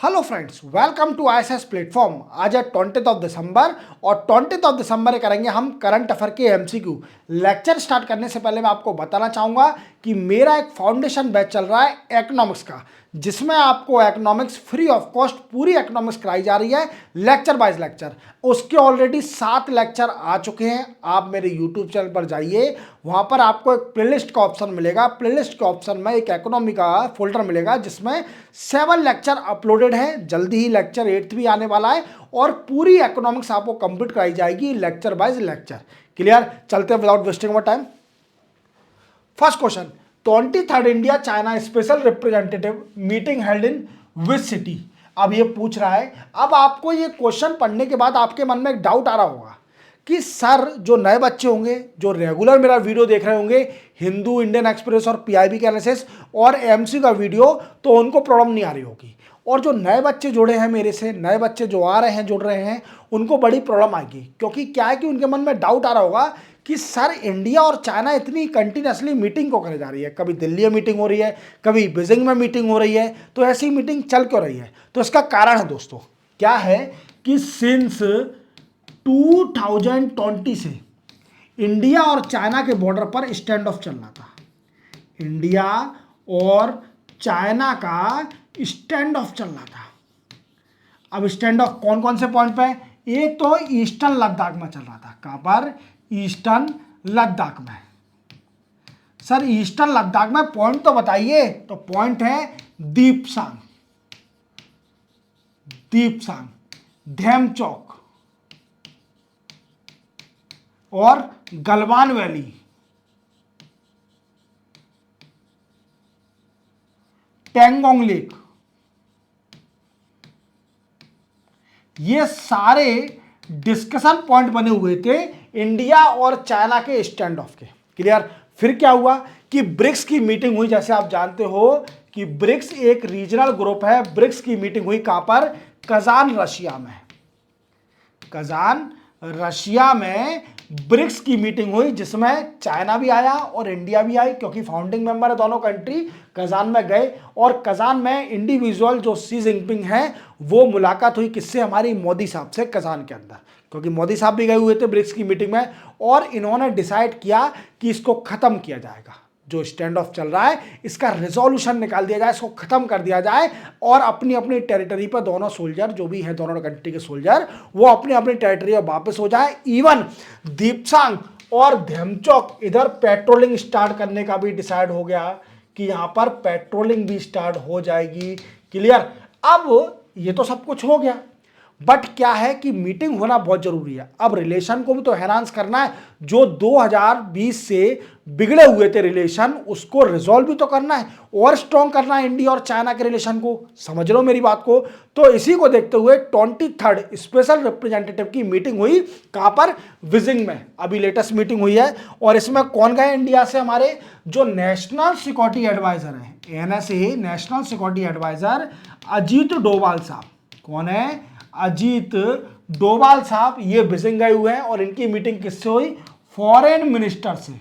Hello friends, welcome to ISS platform. आज है 20 दिसंबर और 20 दिसंबर करेंगे हम करंट अफेयर के एमसीक्यू। लेक्चर स्टार्ट करने से पहले मैं आपको बताना चाहूँगा कि मेरा एक फाउंडेशन बैच चल रहा है इकोनॉमिक्स का, जिसमें आपको इकोनॉमिक्स फ्री ऑफ कॉस्ट पूरी इकोनॉमिक्स कराई जा रही है लेक्चर बाइज लेक्चर। उसके ऑलरेडी 7 लेक्चर आ चुके हैं। आप मेरे यूट्यूब चैनल पर जाइए, वहाँ पर आपको एक प्लेलिस्ट का ऑप्शन मिलेगा। प्लेलिस्ट के ऑप्शन में एक इकोनॉमी का फोल्डर मिलेगा जिसमें 7 लेक्चर अपलोडेड है। जल्दी ही लेक्चर 8 भी आने वाला है और पूरी इकोनॉमिक्स आपको कंप्लीट कराई जाएगी लेक्चर बाइज लेक्चर। क्लियर? चलते हैं without wasting our time. First question, 23rd India China special representative meeting held in which city. अब ये पूछ रहा है, अब आपको ये क्वेश्चन पढ़ने के बाद आपके मन में एक डाउट आ रहा होगा कि सर, जो नए बच्चे होंगे जो रेगुलर मेरा वीडियो देख रहे होंगे, हिंदू, इंडियन एक्सप्रेस और पीआईबी के एनालिसिस और एमसी का वीडियो, तो उनको प्रॉब्लम नहीं आ रही होगी। और जो नए बच्चे जुड़े हैं मेरे से, नए बच्चे जो आ रहे हैं, जुड़ रहे हैं, उनको बड़ी प्रॉब्लम आएगी। क्योंकि क्या है कि उनके मन में डाउट आ रहा होगा कि सर, इंडिया और चाइना इतनी कंटिन्यूसली मीटिंग को करे जा रही है। कभी दिल्ली में मीटिंग हो रही है, कभी बीजिंग में मीटिंग हो रही है, तो ऐसी मीटिंग चल क्यों रही है? तो इसका कारण है दोस्तों, क्या है कि सिंस 2020 से इंडिया और चाइना के बॉर्डर पर स्टैंड ऑफ चल रहा था। इंडिया और चाइना का स्टैंड ऑफ चल रहा था। अब स्टैंड ऑफ कौन कौन से पॉइंट पे? एक तो ईस्टर्न लद्दाख में चल रहा था। कहां पर? ईस्टर्न लद्दाख में। सर, ईस्टर्न लद्दाख में पॉइंट तो बताइए। तो पॉइंट है दीपसांग, धेमचौक और गलवान वैली। पैंगोंग लेक। ये सारे डिस्कशन पॉइंट बने हुए थे इंडिया और चाइना के स्टैंड ऑफ के। क्लियर? फिर क्या हुआ कि ब्रिक्स की मीटिंग हुई। जैसे आप जानते हो कि ब्रिक्स एक रीजनल ग्रुप है। ब्रिक्स की मीटिंग हुई कहां पर? कजान, रशिया में। कजान, रशिया में ब्रिक्स की मीटिंग हुई, जिसमें चाइना भी आया और इंडिया भी आई, क्योंकि फाउंडिंग मेंबर है दोनों कंट्री। कजान में गए और कजान में इंडिविजुअल जो शी जिनपिंग है, वो मुलाकात हुई किससे? हमारी मोदी साहब से, कजान के अंदर। क्योंकि मोदी साहब भी गए हुए थे ब्रिक्स की मीटिंग में और इन्होंने डिसाइड किया कि इसको खत्म किया जाएगा। जो स्टैंड ऑफ चल रहा है, इसका रिजोल्यूशन निकाल दिया जाए, इसको खत्म कर दिया जाए और अपनी अपनी टेरिटरी पर दोनों सोल्जर जो भी है, दोनों कंट्री के सोल्जर, वो अपनी अपनी टेरिटरी पर वापस हो जाए। इवन दीपसांग और धेमचौक इधर पेट्रोलिंग स्टार्ट करने का भी डिसाइड हो गया कि यहां पर पेट्रोलिंग भी स्टार्ट हो जाएगी। क्लियर? अब ये तो सब कुछ हो गया, बट क्या है कि मीटिंग होना बहुत जरूरी है। अब रिलेशन को भी तो एनहांस करना है। जो 2020 से बिगड़े हुए थे रिलेशन, उसको रिजॉल्व भी तो करना है और स्ट्रॉन्ग करना है इंडिया और चाइना के रिलेशन को। समझ लो मेरी बात को। तो इसी को देखते हुए 23rd स्पेशल रिप्रेजेंटेटिव की मीटिंग हुई। कहां पर? बीजिंग में। अभी लेटेस्ट मीटिंग हुई है और इसमें कौन गए इंडिया से? हमारे जो नेशनल सिक्योरिटी एडवाइजर है, NSA national security adviser Ajit Doval साहब। कौन है? अजीत डोभाल साहब। ये बीजिंग गए हुए हैं और इनकी मीटिंग किससे हुई? फॉरेन मिनिस्टर से।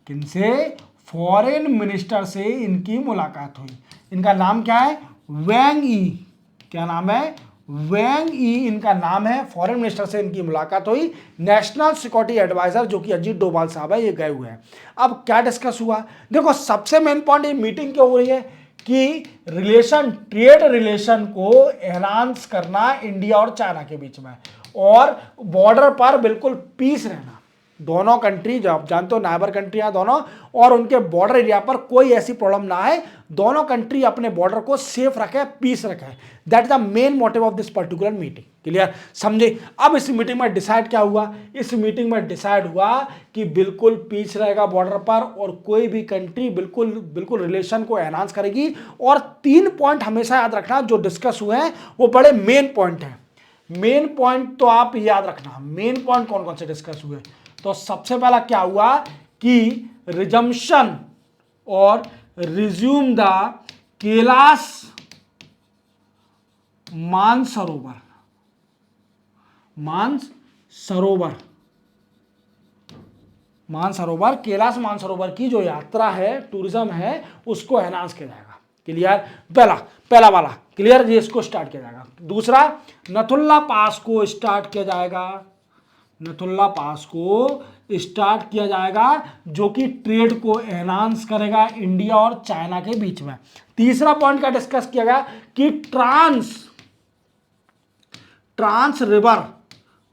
किनसे? फॉरेन मिनिस्टर से इनकी मुलाकात हुई। इनका नाम क्या है? वैंग ई। क्या नाम है? वैंग ई इनका नाम है। फॉरेन मिनिस्टर से इनकी मुलाकात हुई। नेशनल सिक्योरिटी एडवाइजर जो कि अजीत डोभाल साहब है, ये गए हुए हैं। अब क्या डिस्कस हुआ? देखो, सबसे मेन पॉइंट ये मीटिंग क्यों हो रही है कि रिलेशन, ट्रेड रिलेशन को एनहांस करना इंडिया और चाइना के बीच में, और बॉर्डर पर बिल्कुल पीस रहना। दोनों कंट्री, जो आप जानते हो नाइबर कंट्रियां दोनों, और उनके बॉर्डर एरिया पर कोई ऐसी प्रॉब्लम ना आए। दोनों कंट्री अपने बॉर्डर को सेफ रखे, पीस रखे। That is the main motive of this particular meeting. Clear? समझे? अब इस मीटिंग में डिसाइड क्या हुआ? इस मीटिंग में डिसाइड हुआ कि बिल्कुल पीस रहेगा बॉर्डर पर और कोई भी कंट्री बिल्कुल बिल्कुल रिलेशन को एनहांस करेगी। और 3 पॉइंट हमेशा याद रखना जो डिस्कस हुए हैं, वो बड़े मेन पॉइंट हैं। मेन पॉइंट तो आप याद रखना। मेन पॉइंट कौन कौन से डिस्कस हुए? तो सबसे पहला क्या हुआ कि रिजम्पशन और रिज्यूम द कैलाश मानसरोवर। मानसरोवर, कैलाश मानसरोवर की जो यात्रा है, टूरिज्म है, उसको एनहांस किया जाएगा। क्लियर? पहला वाला क्लियर, ये इसको स्टार्ट किया जाएगा। दूसरा, नथुल्ला पास को स्टार्ट किया जाएगा, नथुल्ला पास को स्टार्ट किया जाएगा, जो कि ट्रेड को एनहांस करेगा इंडिया और चाइना के बीच में। तीसरा पॉइंट का डिस्कस किया गया कि ट्रांस रिवर,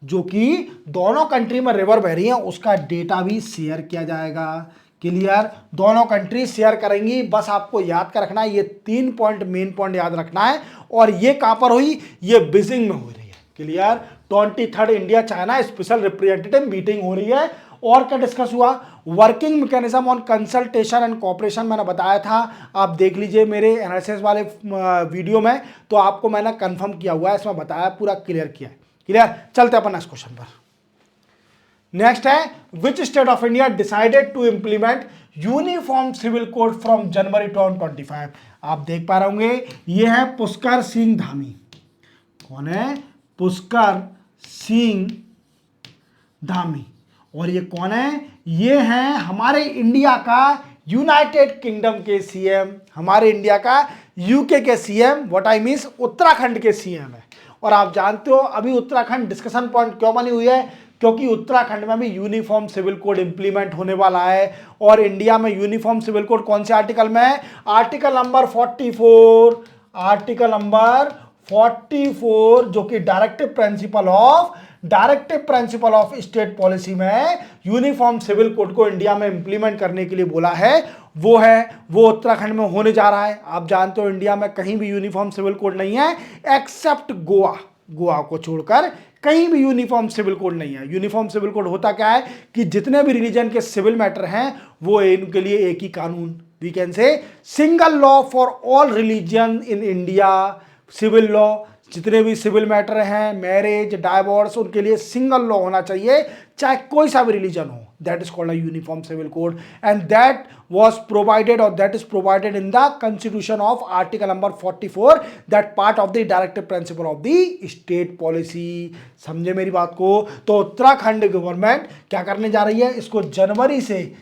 जो कि दोनों कंट्री में रिवर बह रही है, उसका डेटा भी शेयर किया जाएगा। क्लियर, दोनों कंट्री शेयर करेंगी। बस आपको याद कर रखना है, ये 3 पॉइंट मेन पॉइंट याद रखना है। और ये कहां पर हुई, ये बीजिंग में हो रही है। Clear, 23rd India China special representative meeting हो रही है। और क्या डिस्कस हुआ, working mechanism on consultation and cooperation, मैंने बताया था, आप देख लीजिए मेरे एनालिसिस वाले वीडियो में, तो आपको मैंने कंफर्म किया हुआ है, इसमें बताया, पूरा क्लियर किया है। क्लियर, चलते अपन नेक्स्ट क्वेश्चन पर। नेक्स्ट है, which state of India decided to implement uniform civil code from January 2025। आप देख पा रहे होंगे, ये है पुष्कर सिंह धामी। कौन है, पुष्कर सिंह धामी। और ये कौन है, ये हैं हमारे इंडिया का यूनाइटेड किंगडम के सीएम, हमारे इंडिया का यूके के CM, what I mean Uttarakhand के सीएम है। और आप जानते हो अभी उत्तराखंड डिस्कशन पॉइंट क्यों बनी हुई है, क्योंकि उत्तराखंड में भी यूनिफॉर्म सिविल कोड इंप्लीमेंट होने वाला है। और इंडिया में यूनिफॉर्म सिविल कोड कौन से आर्टिकल में है, आर्टिकल नंबर 44, आर्टिकल नंबर 44, जो कि directive principle of state policy में यूनिफॉर्म सिविल कोड को इंडिया में इंप्लीमेंट करने के लिए बोला है, वो उत्तराखंड में होने जा रहा है। आप जानते हो इंडिया में कहीं भी यूनिफॉर्म सिविल कोड नहीं है, एक्सेप्ट गोवा को छोड़कर कहीं भी यूनिफॉर्म सिविल कोड नहीं है। यूनिफॉर्म सिविल कोड होता क्या है कि जितने भी रिलीजन के सिविल मैटर हैं वो इनके लिए एक ही कानून, we can say single law for all religion in India. Civil law, जितने भी सिविल मैटर हैं, मैरिज, डाइवोर्स, उनके लिए सिंगल लॉ होना चाहिए, चाहे कोई सा भी रिलीजन हो। That is called a uniform civil code and that was provided or that is provided in the constitution of article number 44, that part of the directive principle of the state policy। समझे मेरी बात को। तो Uttarakhand government क्या करने जा रही है, इसको जनवरी से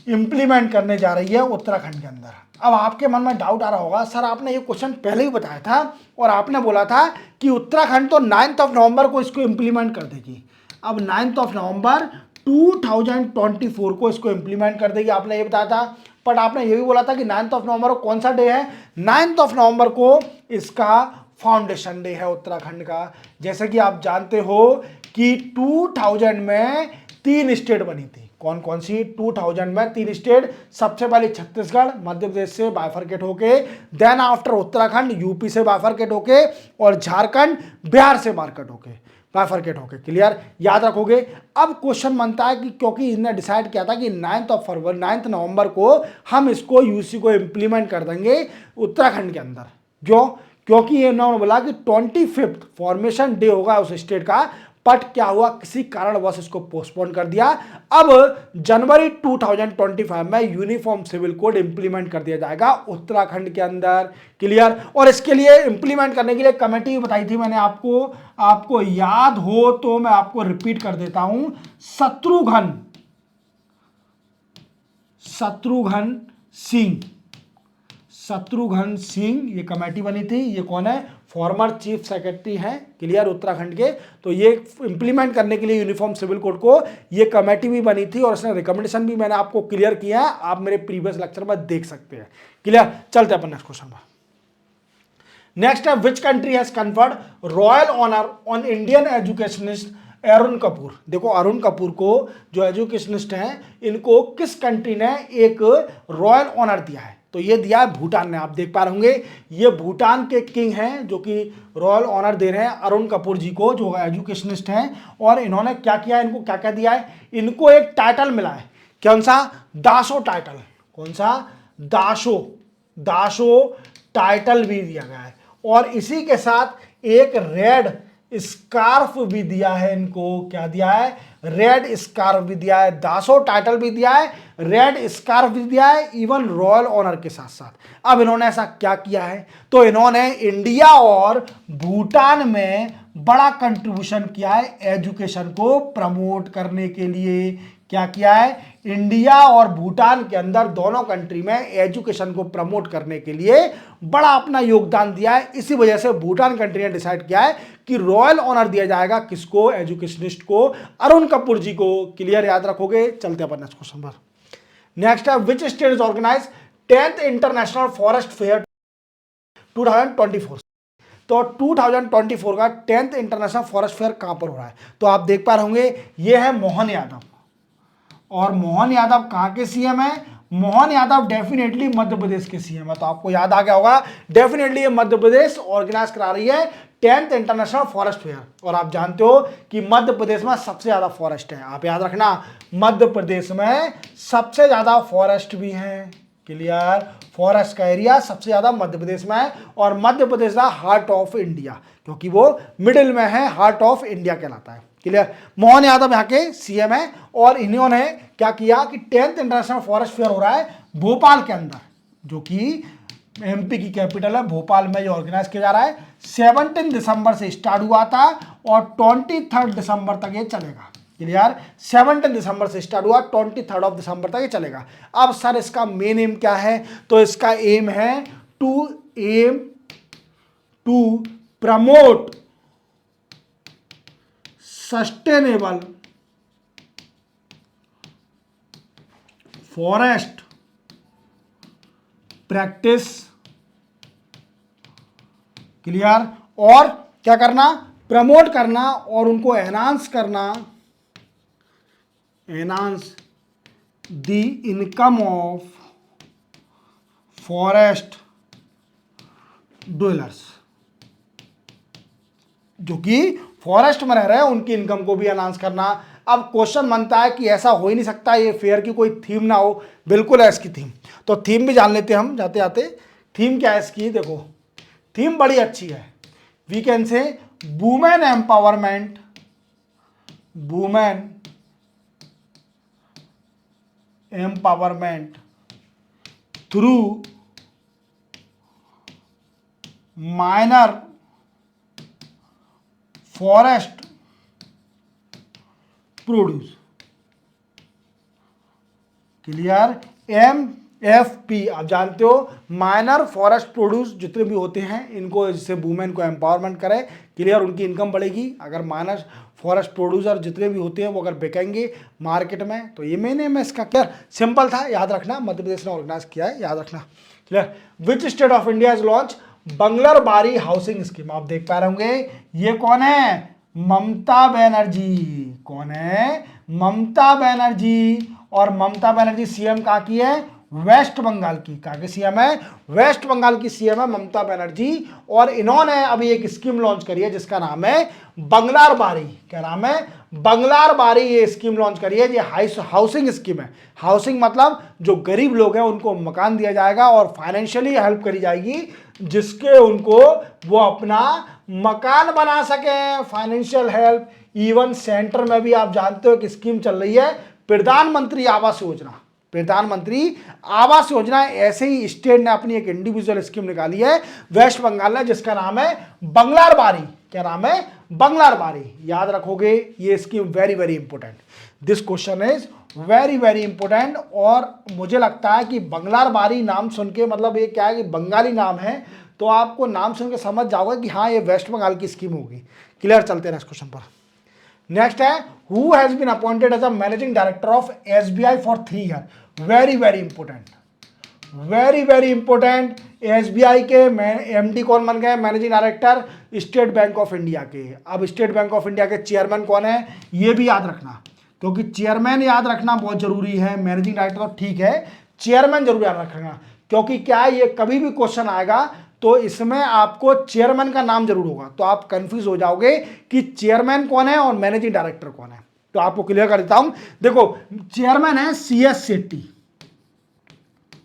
इंप्लीमेंट करने जा रही है उत्तराखंड के अंदर। अब आपके मन में डाउट आ रहा होगा, सर आपने ये क्वेश्चन पहले ही बताया था और आपने बोला था कि उत्तराखंड तो 9 नवंबर को इसको इंप्लीमेंट कर देगी। अब 9 नवंबर 2024 को इसको इंप्लीमेंट कर देगी, आपने ये बताया था। बट आपने ये भी बोला था कि 9 नवंबर को कौन सा डे है, 9 नवंबर को इसका फाउंडेशन डे है उत्तराखंड का। जैसे कि आप जानते हो कि 2000 में 3 स्टेट बनी थी। कौन कौन सी, 2000 में 3 स्टेट, सबसे पहले छत्तीसगढ़ मध्य प्रदेश से बाइफरकेट होके, देन आफ्टर उत्तराखंड यूपी से बाइफरकेट होके, और झारखंड बिहार से बाइफरकेट होके। क्लियर, याद रखोगे। अब क्वेश्चन बनता है कि क्योंकि इन्होंने डिसाइड किया था कि 9 नवंबर को हम इसको यूसी को इंप्लीमेंट कर देंगे उत्तराखंड के अंदर। क्योंकि ये उन्होंने बोला कि 25 फॉर्मेशन डे होगा उस स्टेट का, बट क्या हुआ, किसी कारणवश इसको पोस्टपोन कर दिया। अब जनवरी 2025 में यूनिफॉर्म सिविल कोड इंप्लीमेंट कर दिया जाएगा उत्तराखंड के अंदर। क्लियर, और इसके लिए इंप्लीमेंट करने के लिए कमेटी बताई थी मैंने आपको याद हो तो मैं आपको रिपीट कर देता हूं। शत्रुघ्न सिंह ये कमेटी बनी थी। ये कौन है, फॉर्मर चीफ सेक्रेटरी हैं, क्लियर, उत्तराखंड के। तो ये इंप्लीमेंट करने के लिए यूनिफॉर्म सिविल कोड को ये कमेटी भी बनी थी और इसने रिकमेंडेशन भी मैंने आपको क्लियर किया है, आप मेरे प्रीवियस लेक्चर में देख सकते हैं। क्लियर, चलते हैं अपन नेक्स्ट क्वेश्चन पर। नेक्स्ट है, which country has conferred royal honour on Indian educationist Arun Kapoor. देखो अरुण कपूर को जो एजुकेशनिस्ट हैं, इनको किस कंट्री ने एक रॉयल ऑनर दिया है, तो ये दिया है भूटान ने। आप देख पा रहे होंगे ये भूटान के किंग हैं जो कि रॉयल ऑनर दे रहे हैं अरुण कपूर जी को, जो एजुकेशनिस्ट हैं। और इन्होंने क्या किया, इनको क्या क्या दिया है, इनको एक टाइटल मिला है। कौन सा, दासो टाइटल। कौन सा, दासो टाइटल भी दिया गया है। और इसी के साथ एक रेड स्कार्फ भी दिया है इनको। क्या दिया है, रेड स्कार्फ भी दिया है, दासो टाइटल भी दिया है, रेड स्कार्फ भी दिया है, इवन रॉयल ऑनर के साथ साथ। अब इन्होंने ऐसा क्या किया है, तो इन्होंने इंडिया और भूटान में बड़ा कंट्रीब्यूशन किया है एजुकेशन को प्रमोट करने के लिए। क्या किया है, इंडिया और भूटान के अंदर दोनों कंट्री में एजुकेशन को प्रमोट करने के लिए बड़ा अपना योगदान दिया है। इसी वजह से भूटान कंट्री ने डिसाइड किया है कि रॉयल ऑनर दिया जाएगा किसको, एजुकेशनिस्ट को, अरुण कपूर जी को। क्लियर, याद रखोगे। चलते हैं नेक्स्ट क्वेश्चन पर। नेक्स्ट है, which state is organise 10th international forest fair 2024। तो 2024 का 10th इंटरनेशनल फॉरेस्ट फेयर कहां पर हो रहा है? तो आप देख पा रहे होंगे ये है मोहन यादव। और मोहन यादव कहां के सीएम है? मोहन यादव डेफिनेटली मध्य प्रदेश के सीएम है। तो आपको याद आ गया होगा, डेफिनेटली ये मध्य प्रदेश ऑर्गेनाइज करा रही है 10th इंटरनेशनल फॉरेस्ट फेयर। और आप जानते हो कि मध्य प्रदेश में सबसे ज्यादा फॉरेस्ट है। आप याद रखना, मध्य प्रदेश में सबसे ज्यादा फॉरेस्ट भी है। क्लियर, फॉरेस्ट का एरिया सबसे ज्यादा मध्य प्रदेश में है। और मध्य प्रदेश का हार्ट ऑफ इंडिया, क्योंकि वो मिडिल में है, हार्ट ऑफ इंडिया कहलाता है। क्लियर, मोहन यादव यहाँ के सीएम है। और इन्होंने क्या किया कि 10th इंटरनेशनल फॉरेस्ट फेयर हो रहा है भोपाल के अंदर, जो कि एमपी की कैपिटल है। भोपाल में ये ऑर्गेनाइज किया जा रहा है। 17 दिसंबर से स्टार्ट हुआ था और 23 दिसंबर तक ये चलेगा। क्लियर, 17 दिसंबर से स्टार्ट हुआ, 23 दिसंबर तक ये चलेगा। अब सर इसका मेन एम क्या है? तो इसका एम है to promote sustainable forest practice. Clear, और क्या करना? प्रमोट करना और उनको एनहांस करना, enhance the income of forest dwellers, जो कि फॉरेस्ट में रह रहे हैं उनकी इनकम को भी एनहांस करना। अब क्वेश्चन बनता है कि ऐसा हो ही नहीं सकता ये फेयर की कोई थीम ना हो। बिल्कुल है इसकी थीम। तो थीम भी जान लेते हैं हम जाते जाते। थीम क्या है इसकी? देखो, थीम बड़ी अच्छी है। We can say women empowerment, women empowerment through minor forest produce. Clear, MFP आप जानते हो, माइनर फॉरेस्ट प्रोड्यूस जितने भी होते हैं इनको, जिससे वुमेन को एम्पावरमेंट करे। क्लियर, उनकी इनकम बढ़ेगी। अगर माइनर फॉरेस्ट प्रोड्यूसर जितने भी होते हैं वो अगर बिकेंगे मार्केट में, तो ये मेन है इसका। क्लियर, सिंपल था, याद रखना। मध्य प्रदेश ने ऑर्गेनाइज किया है, याद रखना। Clear, which state of India is launch Banglar Bari housing scheme. आप देख पा रहे होंगे ये कौन है? ममता बनर्जी। कौन है? ममता बनर्जी। और ममता बनर्जी सीएम कहाँ की है? वेस्ट बंगाल की। कहाँ की सीएम है? वेस्ट बंगाल की सीएम है ममता बनर्जी। और इन्होंने अभी एक स्कीम लॉन्च करी है जिसका नाम है बंगलार बारी। क्या नाम है? बंगलार बारी। ये स्कीम लॉन्च करी है, ये हाउसिंग स्कीम है। हाउसिंग मतलब जो गरीब लोग हैं उनको मकान दिया जाएगा और फाइनेंशियली हेल्प करी जाएगी, जिसके उनको वो अपना मकान बना सके। Financial help. इवन सेंटर में भी आप जानते हो कि स्कीम चल रही है प्रधानमंत्री आवास योजना। प्रधानमंत्री आवास योजना, ऐसे ही स्टेट ने अपनी एक इंडिविजुअल स्कीम निकाली है वेस्ट बंगाल ने, जिसका नाम है बंगलार बारी। क्या नाम है? बंगलार बारी। याद रखोगे ये scheme very very important. This question is very very important. और मुझे लगता है कि बंगलार बारी नाम सुन के, मतलब ये क्या है कि बंगाली नाम है, तो आपको नाम सुन के समझ जाओगे कि हाँ ये वेस्ट बंगाल की स्कीम होगी। क्लियर, चलते हैं नेक्स्ट क्वेश्चन पर। नेक्स्ट है, who has been appointed as a managing director of SBI for 3 year. Very very important, very very important. SBI के MD कौन बन गए? Managing director State Bank of India के। अब स्टेट बैंक ऑफ इंडिया के chairman कौन है ये भी याद रखना, क्योंकि चेयरमैन याद रखना बहुत जरूरी है। मैनेजिंग डायरेक्टर ठीक है, चेयरमैन जरूर याद रखना, क्योंकि क्या है ये कभी भी क्वेश्चन आएगा तो इसमें आपको चेयरमैन का नाम जरूर होगा, तो आप कंफ्यूज हो जाओगे कि चेयरमैन कौन है और मैनेजिंग डायरेक्टर कौन है। तो आपको क्लियर कर देता हूं। देखो, चेयरमैन है CS शेट्टी।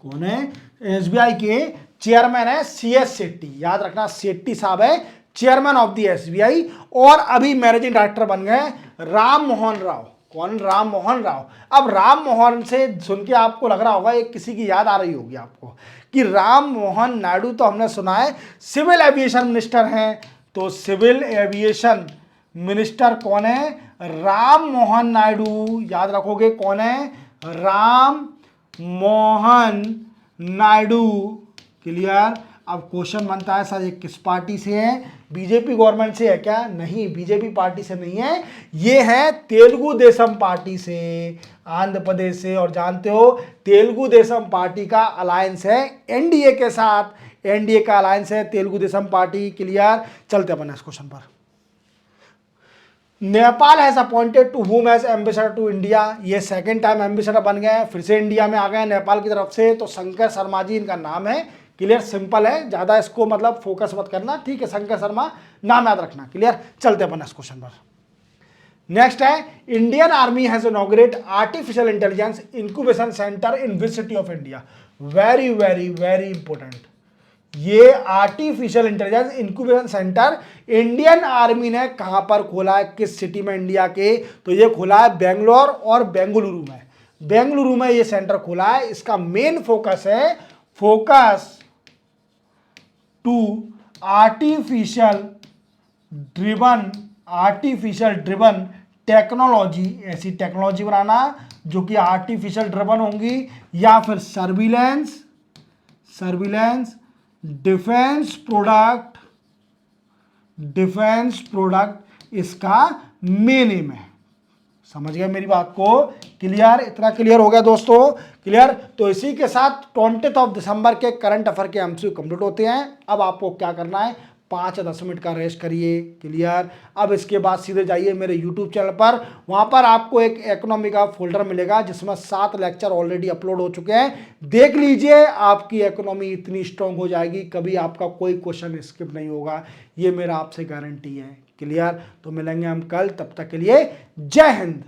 कौन है? SBI के चेयरमैन है CS शेट्टी। याद रखना, शेट्टी साहब है चेयरमैन ऑफ द SBI। और अभी मैनेजिंग डायरेक्टर बन गए राम मोहन राव। कौन? राम मोहन राव। अब राम मोहन से सुन के आपको लग रहा होगा, एक किसी की याद आ रही होगी आपको कि राम मोहन नायडू तो हमने सुना है सिविल एविएशन मिनिस्टर हैं। तो सिविल एविएशन मिनिस्टर कौन है? राम मोहन नायडू। याद रखोगे कौन है? राम मोहन नायडू। क्लियर। अब क्वेश्चन बनता है सर ये किस पार्टी से है? बीजेपी गवर्नमेंट से है क्या? नहीं, बीजेपी पार्टी से नहीं है, ये है तेलुगु देशम पार्टी से, आंध्र प्रदेश से। और जानते हो तेलुगु देशम पार्टी का अलायंस है एनडीए के साथ, एनडीए का अलायंस है तेलुगु देशम पार्टी। क्लियर। चलते अपन इस क्वेश्चन पर। Nepal has appointed to whom as ambassador to India. ये सेकंड टाइम एम्बेसडर बन गए हैं, फिर से इंडिया में आ गए हैं नेपाल की तरफ से। तो शंकर शर्मा जी इनका नाम है। क्लियर, सिंपल है, ज्यादा इसको मतलब फोकस मत करना, ठीक है। शंकर शर्मा नाम याद रखना। क्लियर। चलते अपन इस क्वेश्चन पर। नेक्स्ट है Indian army has inaugurate artificial intelligence incubation centre in which city of India. Very very very important. ये artificial intelligence incubation centre Indian army ने कहां पर खोला है, किस सिटी में इंडिया के? तो ये खोला है बेंगलोर और बेंगलुरु में। बेंगलुरु में ये सेंटर खोला है। इसका मेन फोकस है focus to artificial driven technology, ऐसी टेक्नोलॉजी बनाना जो कि आर्टिफिशियल ड्रिवन होंगी, या फिर सर्विलेंस डिफेंस प्रोडक्ट इसका मेन एम है। समझ गए मेरी बात को? क्लियर, इतना क्लियर हो गया दोस्तों? क्लियर। तो इसी के साथ 20 दिसंबर के करंट अफेयर के एमसीक्यू कंप्लीट होते हैं। अब आपको क्या करना है, 5 या 10 मिनट का रेस्ट करिए। क्लियर। अब इसके बाद सीधे जाइए मेरे यूट्यूब चैनल पर, वहां पर आपको एक इकोनॉमी का फोल्डर मिलेगा जिसमें 7 लेक्चर ऑलरेडी अपलोड हो चुके हैं। देख लीजिए, आपकी इकोनॉमी इतनी स्ट्रांग हो जाएगी, कभी आपका कोई क्वेश्चन स्किप नहीं होगा, ये मेरा आपसे गारंटी है। क्लियर। तो मिलेंगे हम कल, तब तक के लिए जय हिंद।